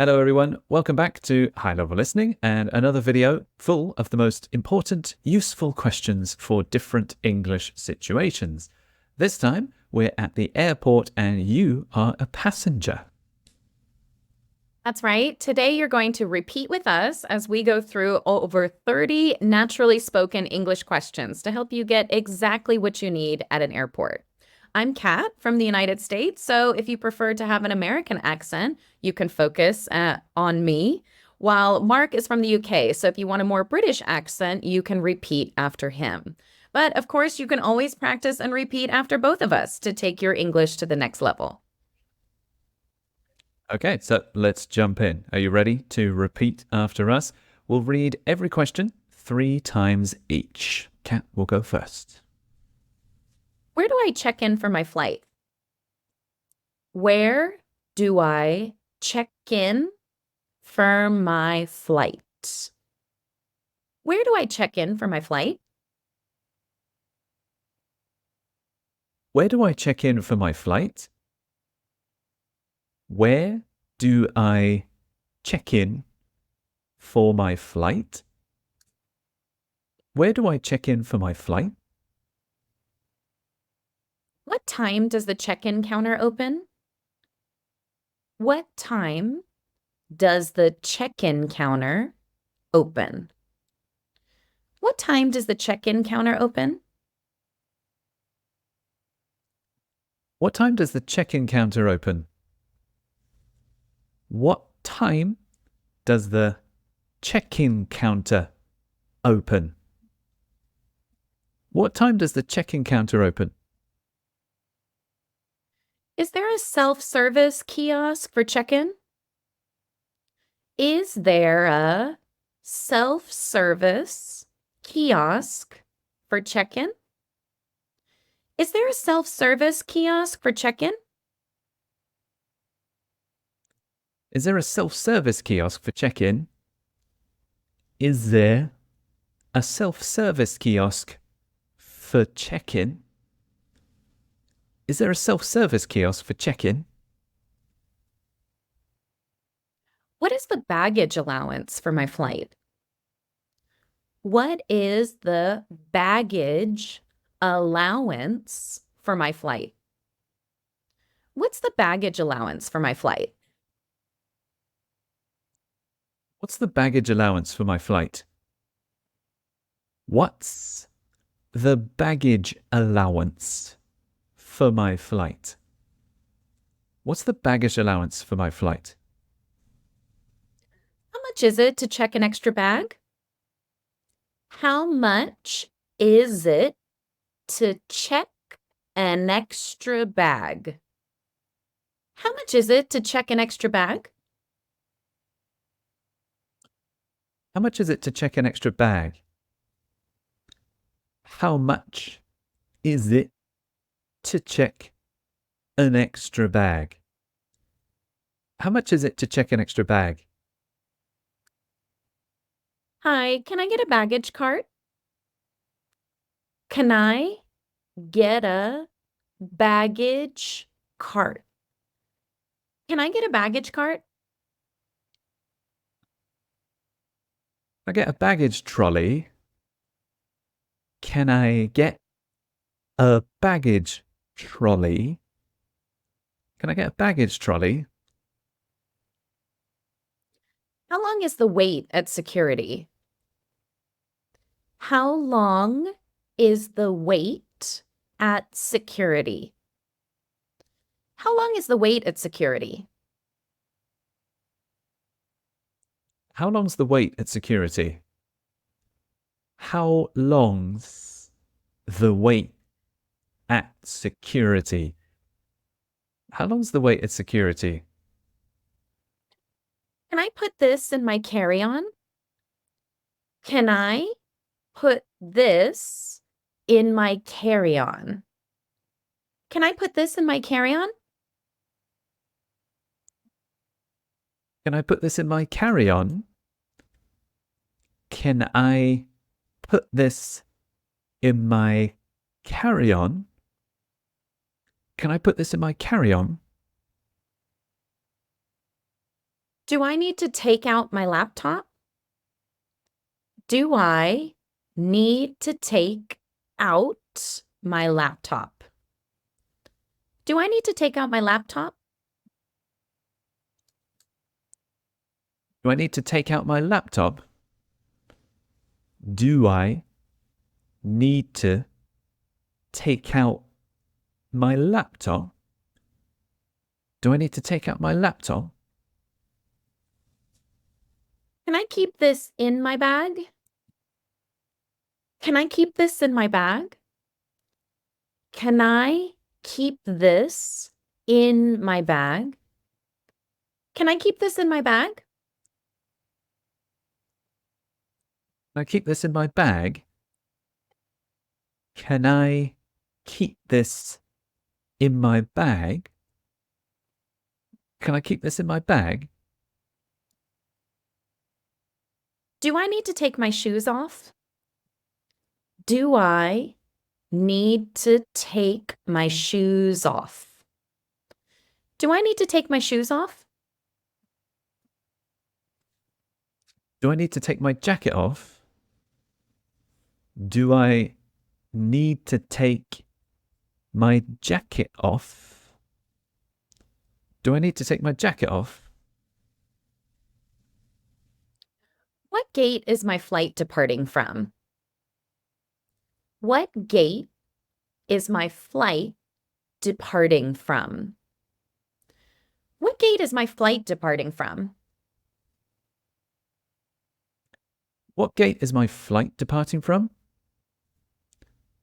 Hello everyone, welcome back to High Level Listening and another video full of the most important, useful questions for different English situations. This time we're at the airport and you are a passenger. That's right. Today you're going to repeat with us as we go through over 30 naturally spoken English questions to help you get exactly what you need at an airport. I'm Kat from the United States, so if you prefer to have an American accent, you can focus on me, while Mark is from the UK, so if you want a more British accent, you can repeat after him. But of course, you can always practice and repeat after both of us to take your English to the next level. Okay, so let's jump in. Are you ready to repeat after us? We'll read every question 3 times each. Kat will go first. Where do I check in for my flight? Where do I check in for my flight? Where do I check in for my flight? Where do I check in for my flight? Where do I check in for my flight? Where do I check in for my flight? What time does the check-in counter open? What time does the check-in counter open? What time does the check-in counter open? What time does the check-in counter open? What time does the check-in counter open? What time does the check-in counter open? Is there a self-service kiosk for check-in? Is there a self-service kiosk for check-in? Is there a self-service kiosk for check-in? Is there a self-service kiosk for check-in? Is there a self-service kiosk for check-in? Is there a self-service kiosk for check-in? What is the baggage allowance for my flight? What is the baggage allowance for my flight? What's the baggage allowance for my flight? What's the baggage allowance for my flight? What's the baggage allowance for my flight? What's the baggage allowance for my flight? How much is it to check an extra bag? How much is it to check an extra bag? How much is it to check an extra bag? How much is it to check an extra bag? How much is it to check an extra bag? How much is it to check an extra bag? Hi, can I get a baggage cart? Can I get a baggage cart? Can I get a baggage cart? I get a baggage trolley. Can I get a baggage trolley? Can I get a baggage trolley? How long is the wait at security? How long is the wait at security? How long is the wait at security? How long's the wait at security? How long's the wait at security? How long's the wait at security? Can I put this in my carry-on? Can I put this in my carry-on? Can I put this in my carry-on? Can I put this in my carry-on? Can I put this in my carry-on? Can I put this in my carry-on? Do I need to take out my laptop? Do I need to take out my laptop? Do I need to take out my laptop? Do I need to take out my laptop? Do I need to take out my laptop? Do I need to take out my laptop? Can I keep this in my bag? Can I keep this in my bag? Can I keep this in my bag? Can I keep this in my bag? Can I keep this in my bag? Can I keep this in my bag? Can I keep this in my bag? Do I need to take my shoes off? Do I need to take my shoes off? Do I need to take my shoes off? Do I need to take my jacket off? Do I need to take my jacket off? Do I need to take my jacket off? What gate is my flight departing from? What gate is my flight departing from? What gate is my flight departing from? What gate is my flight departing from?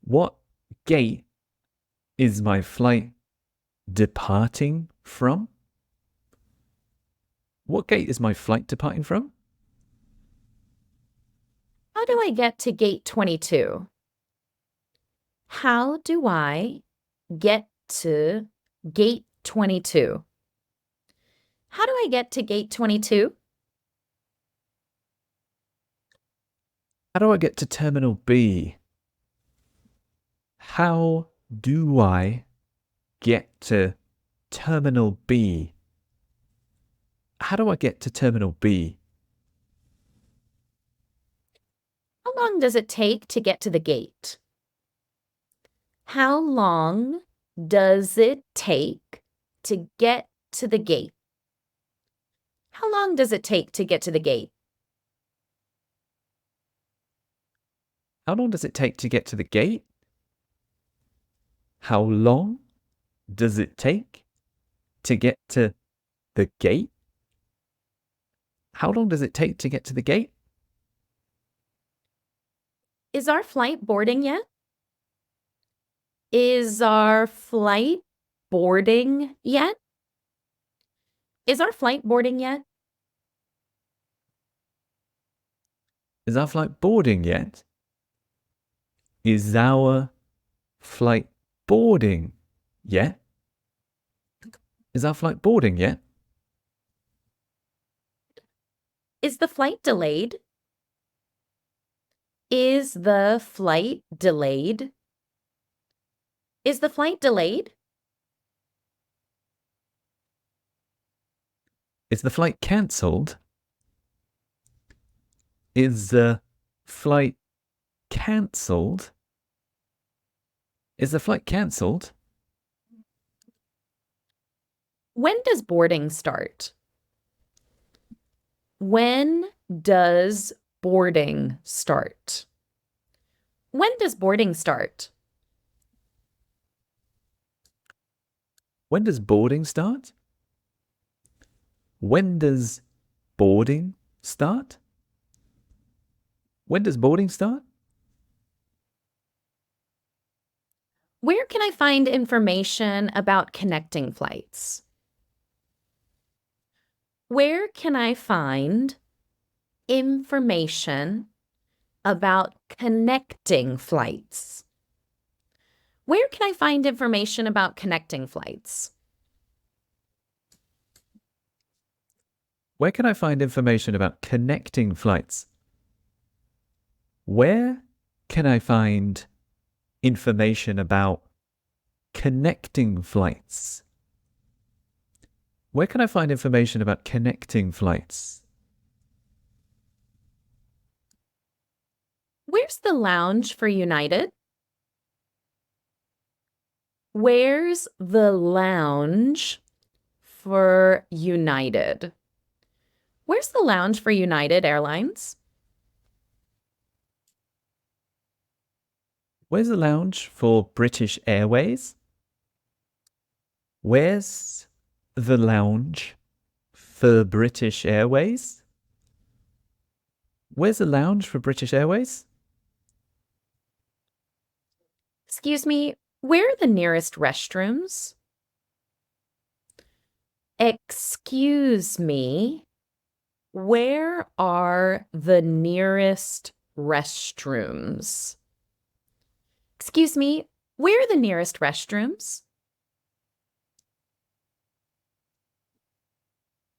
What gate is my flight departing from? What gate is my flight departing from? How do I get to gate 22? How do I get to gate 22? How do I get to gate 22? How do I get to Terminal B? How do I get to Terminal B? How do I get to Terminal B? How long does it take to get to the gate? How long does it take to get to the gate? How long does it take to get to the gate? How long does it take to get to the gate? How long does it take to get to the gate? How long does it take to get to the gate? Is our flight boarding yet? Is our flight boarding yet? Is our flight boarding yet? Is our flight boarding yet? Is our flight boarding yet? Is our flight boarding yet? Is the flight delayed? Is the flight delayed? Is the flight delayed? Is the flight cancelled? Is the flight cancelled? Is the flight cancelled? When does boarding start? When does boarding start? When does boarding start? When does boarding start? When does boarding start? When does boarding start? Where can I find information about connecting flights? Where can I find information about connecting flights? Where can I find information about connecting flights? Where can I find information about connecting flights? Where can I find information about connecting flights? Where can I find information about connecting flights? Where's the lounge for United? Where's the lounge for United? Where's the lounge for United Airlines? Where's the lounge for British Airways? Where's the lounge for British Airways? Where's the lounge for British Airways? Excuse me, where are the nearest restrooms? Excuse me, where are the nearest restrooms? Excuse me, where are the nearest restrooms?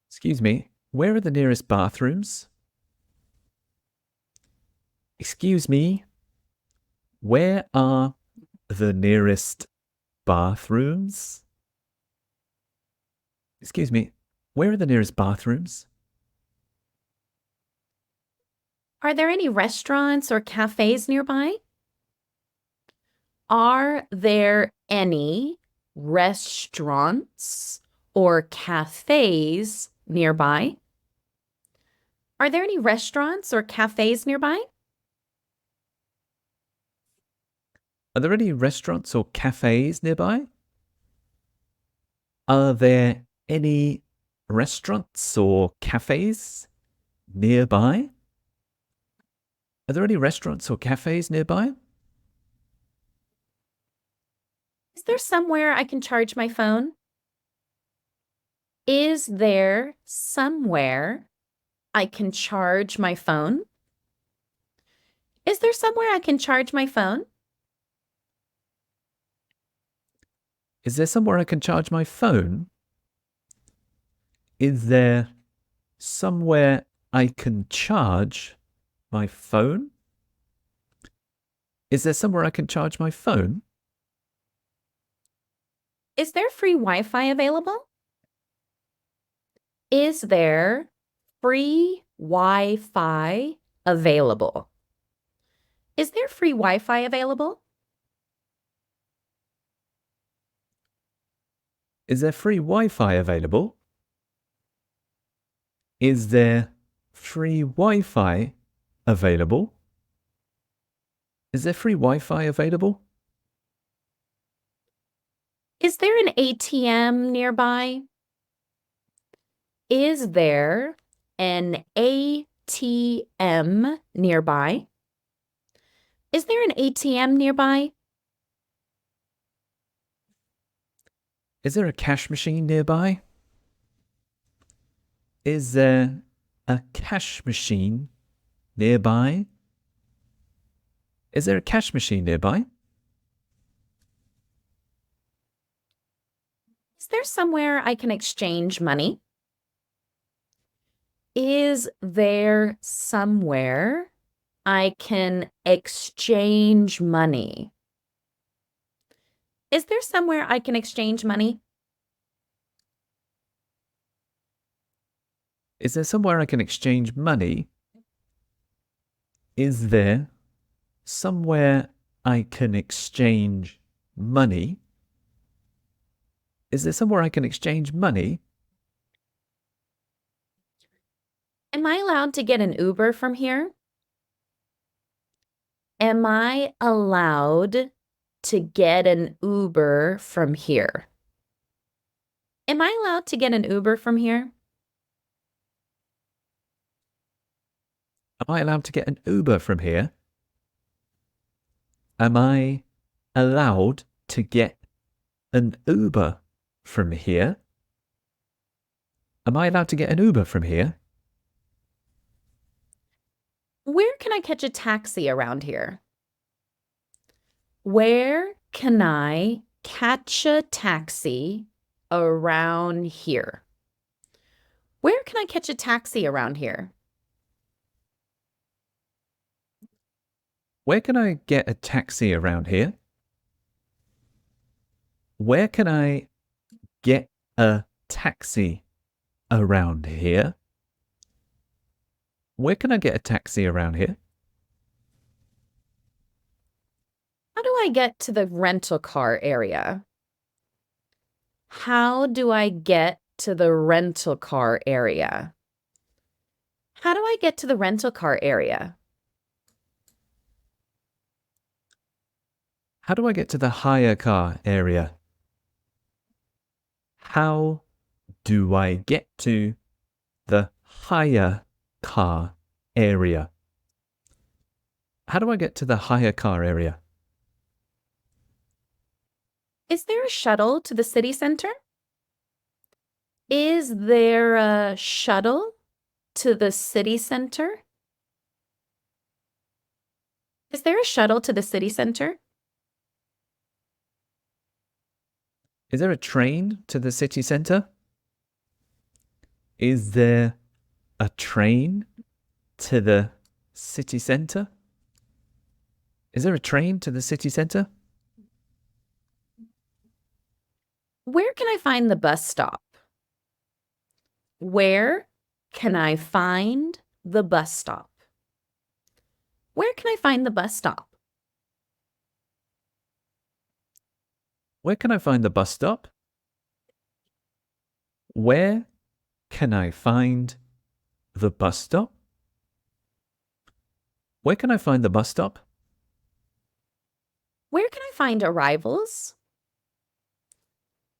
Excuse me, where are the nearest bathrooms? Excuse me, where are the nearest bathrooms? Excuse me, where are the nearest bathrooms? Are there any restaurants or cafes nearby? Are there any restaurants or cafes nearby? Are there any restaurants or cafes nearby? Are there any restaurants or cafes nearby? Are there any restaurants or cafes nearby? Are there any restaurants or cafes nearby? Is there somewhere I can charge my phone? Is there somewhere I can charge my phone? Is there somewhere I can charge my phone? Is there somewhere I can charge my phone? Is there somewhere I can charge my phone? Is there somewhere I can charge my phone? Is there free Wi-Fi available? Is there free Wi-Fi available? Is there free Wi-Fi available? Is there free Wi-Fi available? Is there free Wi-Fi available? Is there free Wi-Fi available? Is there an ATM nearby? Is there an ATM nearby? Is there an ATM nearby? Is there a cash machine nearby? Is there a cash machine nearby? Is there a cash machine nearby? Is there somewhere I can exchange money? Is there somewhere I can exchange money? Is there somewhere I can exchange money? Is there somewhere I can exchange money? Is there somewhere I can exchange money? Is there somewhere I can exchange money? Am I allowed to get an Uber from here? Am I allowed to get an Uber from here? Am I allowed to get an Uber from here? Am I allowed to get an Uber from here? Am I allowed to get an Uber from here? Am I allowed to get an Uber from here? Where can I catch a taxi around here? Where can I catch a taxi around here? Where can I catch a taxi around here? Where can I get a taxi around here? Where can I get a taxi around here? Where can I get a taxi around here? How do I get to the rental car area? How do I get to the rental car area? How do I get to the rental car area? How do I get to the hire car area? How do I get to the hire car area? How do I get to the hire car area? Is there a shuttle to the city center? Is there a shuttle to the city center? Is there a shuttle to the city center? Is there a train to the city centre? Is there a train to the city centre? Is there a train to the city centre? Where can I find the bus stop? Where can I find the bus stop? Where can I find the bus stop? Where can I find the bus stop? Where can I find the bus stop? Where can I find the bus stop? Where can I find arrivals?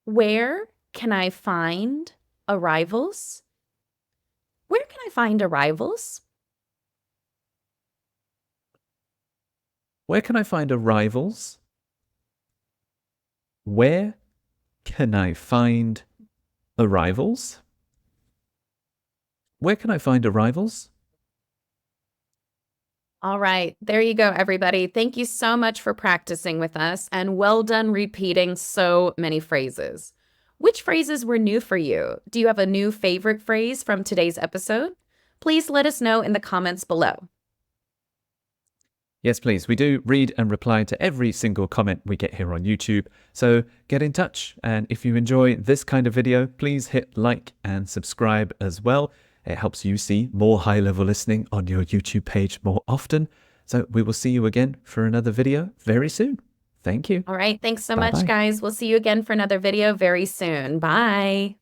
Where can I find arrivals? Where can I find arrivals? Where can I find arrivals? Where can I find arrivals? Where can I find arrivals? All right, there you go, everybody. Thank you so much for practicing with us, and well done repeating so many phrases. Which phrases were new for you? Do you have a new favorite phrase from today's episode? Please let us know in the comments below. Yes, please. We do read and reply to every single comment we get here on YouTube. So get in touch. And if you enjoy this kind of video, please hit like and subscribe as well. It helps you see more high-level listening on your YouTube page more often. So we will see you again for another video very soon. Thank you. All right, thanks so Bye-bye. much, guys. We'll see you again for another video very soon. Bye.